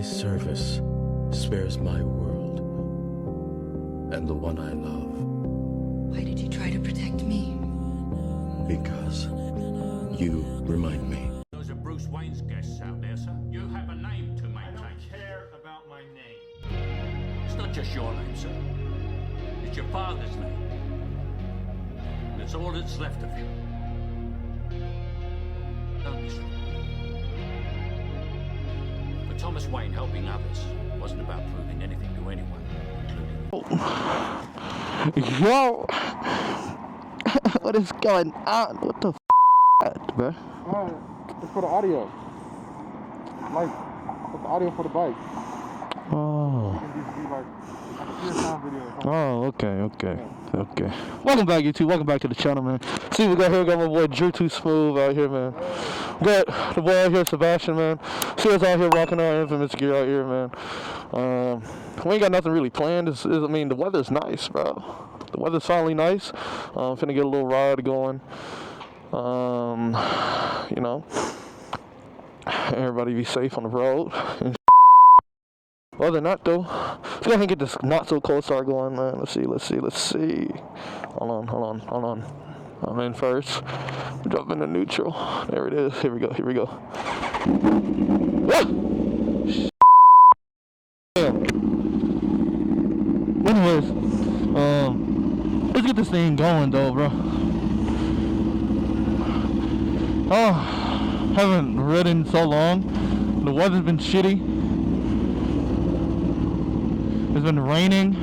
thy service spares my world and the one I love. Why did you try to protect me? Because you remind me. Those are Bruce Wayne's guests out there, sir. You have a name to maintain. I don't care about my name. It's not just your name, sir. It's your father's name. And it's all that's left of you. Don't be strong. For Thomas Wayne, helping others wasn't about proving anything to anyone, including... Yo! What is going on? What the bro? It's for the audio. Like, it's the audio for the bike. Oh. It can just be like a pure sound video or something. Oh, okay. Welcome back, YouTube. Welcome back to the channel, man. See, we got here, got my boy Drew Too Smooth out here, man. Got the boy out here, Sebastian, man. See us out here rocking our infamous gear out here, man. We ain't got nothing really planned. I mean, the weather's nice, bro. The weather's finally nice. Finna get a little ride going. You know, everybody be safe on the road. Other than that, though, let's go ahead and get this not so cold start going, man. Let's see. Hold on. I'm in first. Jump into neutral. There it is. Here we go. Ah! Damn. Anyways, let's get this thing going, though, bro. Oh, haven't ridden so long. The weather's been shitty. It's been raining.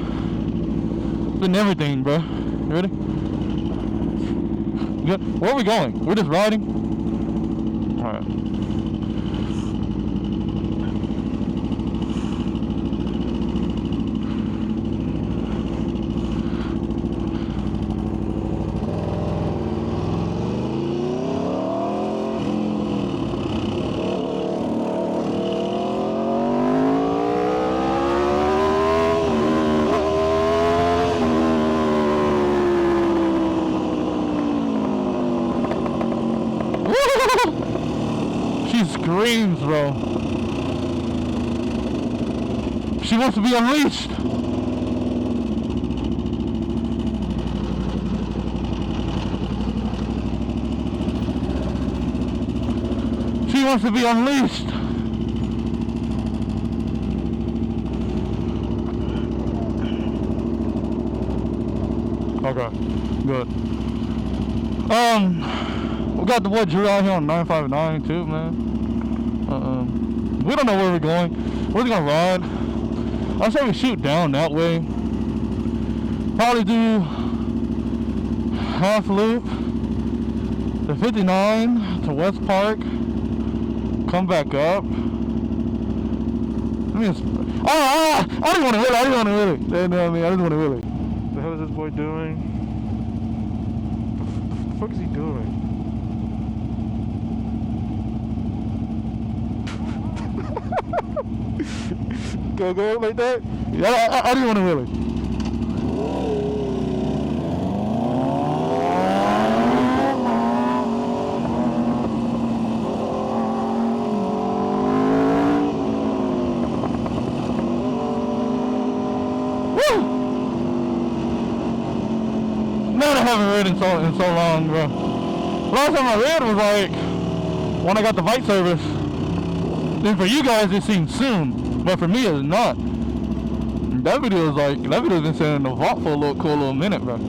It's been everything, bro. You ready? Good. Where are we going? We're just riding? Alright. She screams, bro. She wants to be unleashed. She wants to be unleashed. Okay, good. We got the boy Drew out here on 959 too, man. We don't know where we're going. We're just gonna ride. I'll say we shoot down that way. Probably do half loop to 59 to West Park. Come back up. I didn't want to wheel it. You know what I mean? I didn't want to wheel it. What the hell is this boy doing? What the fuck is he doing? Go like that? Yeah, I didn't want to wheel it. Woo! Man, I haven't ridden in so long, bro. Last time I rid was like when I got the bike service. Then for you guys it seems soon, but for me it's not. That video's been sitting in the vault for a cool little minute, bro.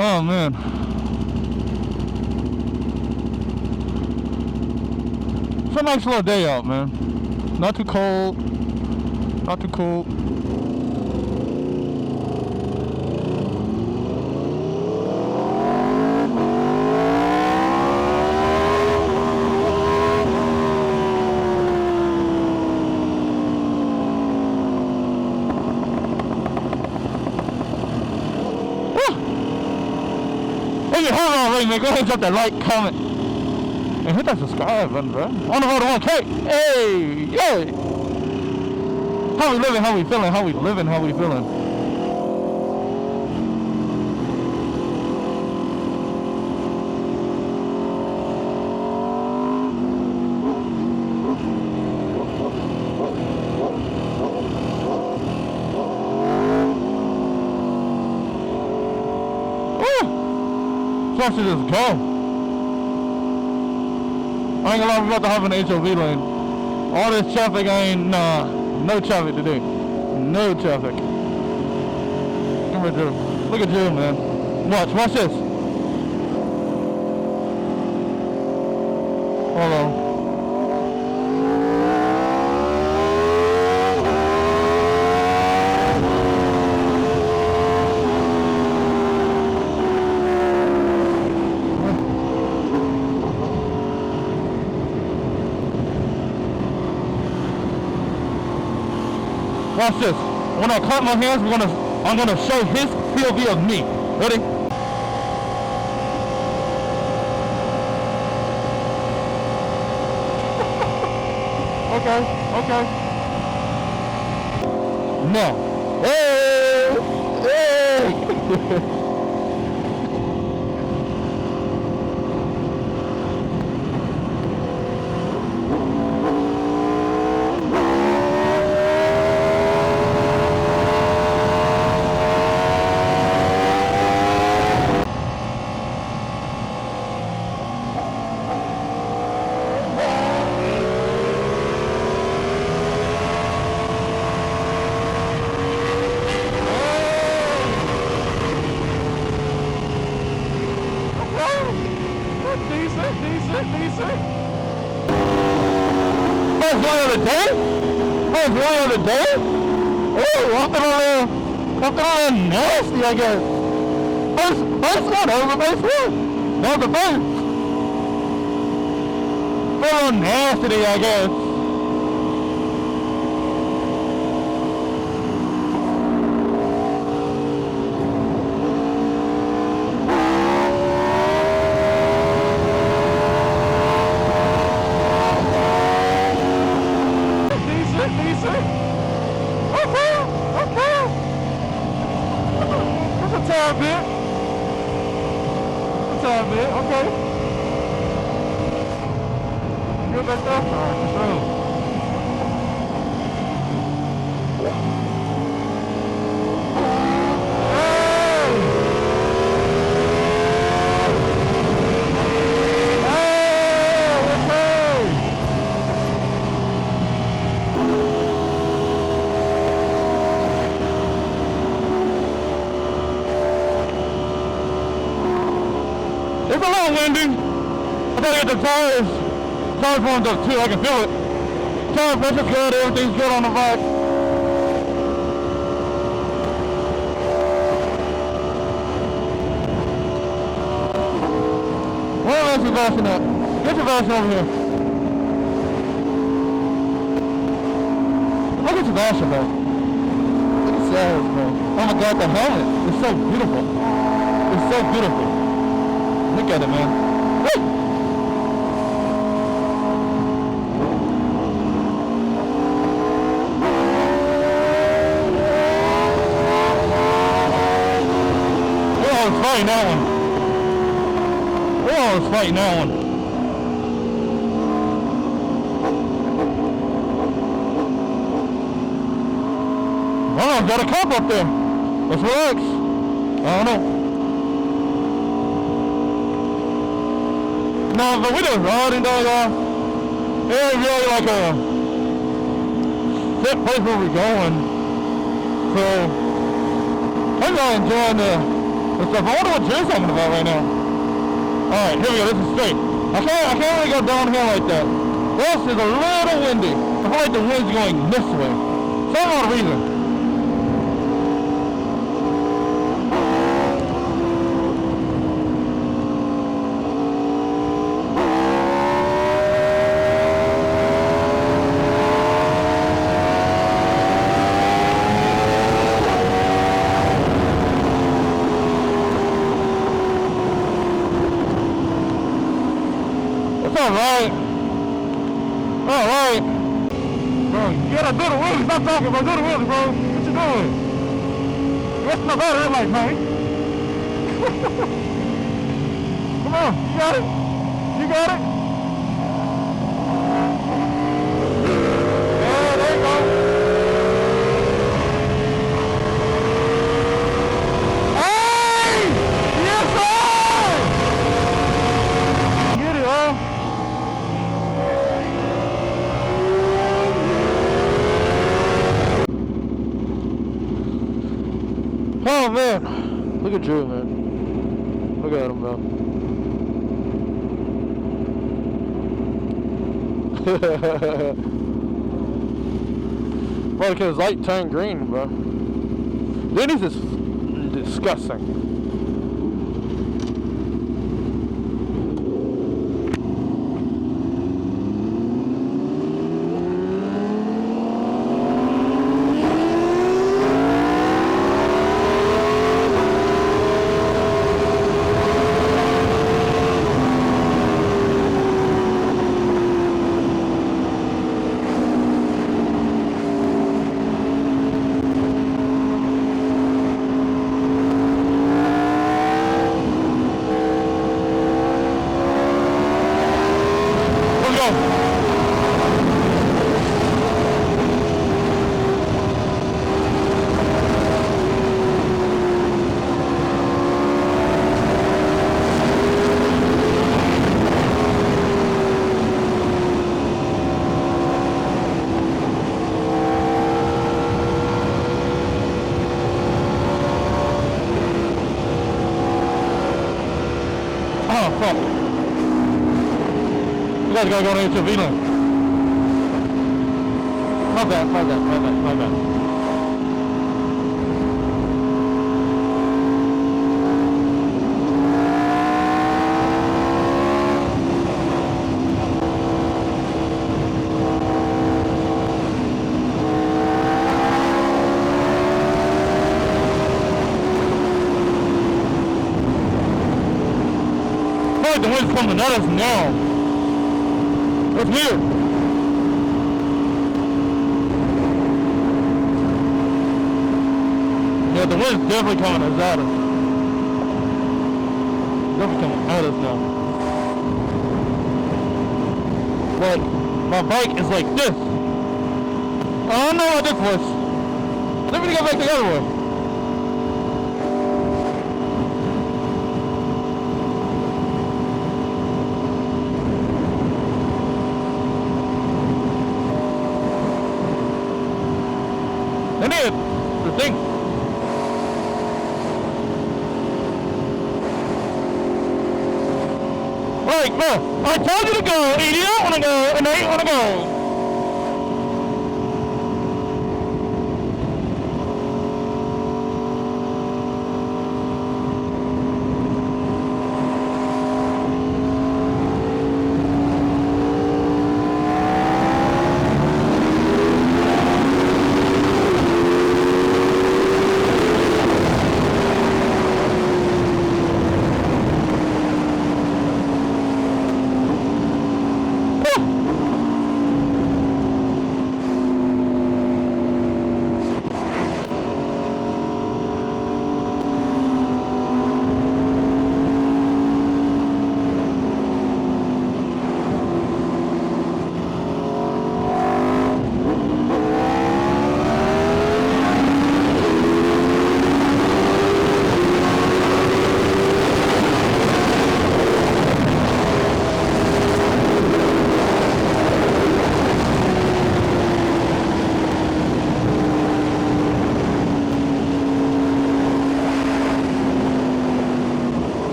Oh man. It's a nice little day out, man. Not too cold. Not too cool. you haven't already, man, go ahead and drop that like, comment, and hit that subscribe button, bro. On the road to 1K. Hey, yeah. How we living, how we feeling, how we living, how we feeling. I should just go. I ain't gonna lie, we're about to hop in the HOV lane. All this traffic, I ain't, nah, no traffic today. No traffic. Come here, Drew. Look at Drew, man. Watch this. Hold on. Watch this. When I clap my hands, I'm gonna show his POV of me. Ready? Okay. Now. Hey! Decent. First one of the day? Oh, walking around nasty, I guess. First one, that was the first one. That was the first. Feel nasty, I guess. Okay. Good back there? Alright, let's It's a little windy. I gotta get the tires formed up too. I can feel it. Tire pressure's good. Everything's good on the bike. Where is Sebastian at? Get Sebastian over here. Look at Sebastian, bro. Look at Sebastian, bro. Oh my God, the helmet. It's so beautiful. It's so beautiful. Look at it, man. Woo! We're fighting that one. We're fighting that one. Oh, got a cop up there. Let's relax. I don't know. No, but we just riding, dog. It ain't really like a set place where we're going. So, I'm really enjoying the stuff. I wonder what Drew's talking about right now. Alright, here we go. This is straight. I can't really go downhill like that. This is a little windy. I feel like the wind's going this way. Some odd reason. alright. Alright. Bro, you gotta do the wheelies. Stop talking, bro. Do the wheelies, bro. What you doing? What's my battery like, man? Come on, you got it? You got it? Yeah, there you go. Hey! Yes, sir! Get it, huh? Oh, man. Look at Drew, man. Look at him, bro. Bro, because light turned green, bro. This is disgusting. Oh, fuck. You guys gotta go to HOV lane. My bad. The wind's coming at us now. That's weird. Yeah, the wind's definitely coming at us. Definitely coming at us now. Like, my bike is like this. I don't know what this was. Let me go back the other way. And then, the thing. Like, bro, I told you to go, and you don't want to go, and I ain't want to go.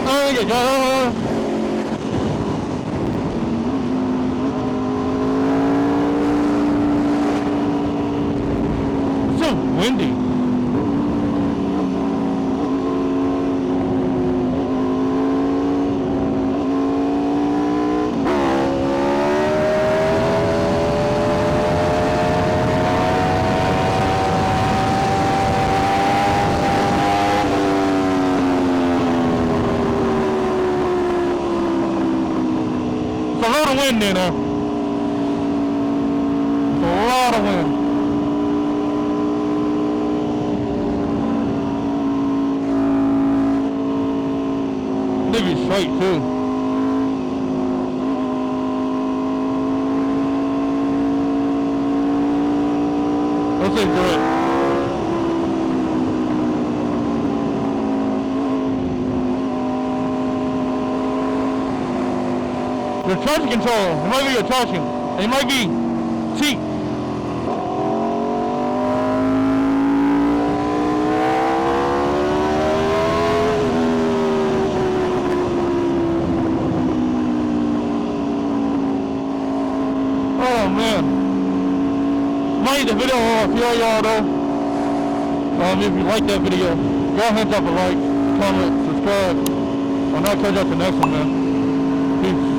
There you go. It's so windy. It's a lot of wind in there. It's a lot of wind. They be straight too. Let's say good. Your traction control, it might be your traction, it might be cheap. Oh man. Might need the video or a few of y'all though. If you like that video, go ahead and drop a like, comment, subscribe. I'll catch you at the next one, man. Peace.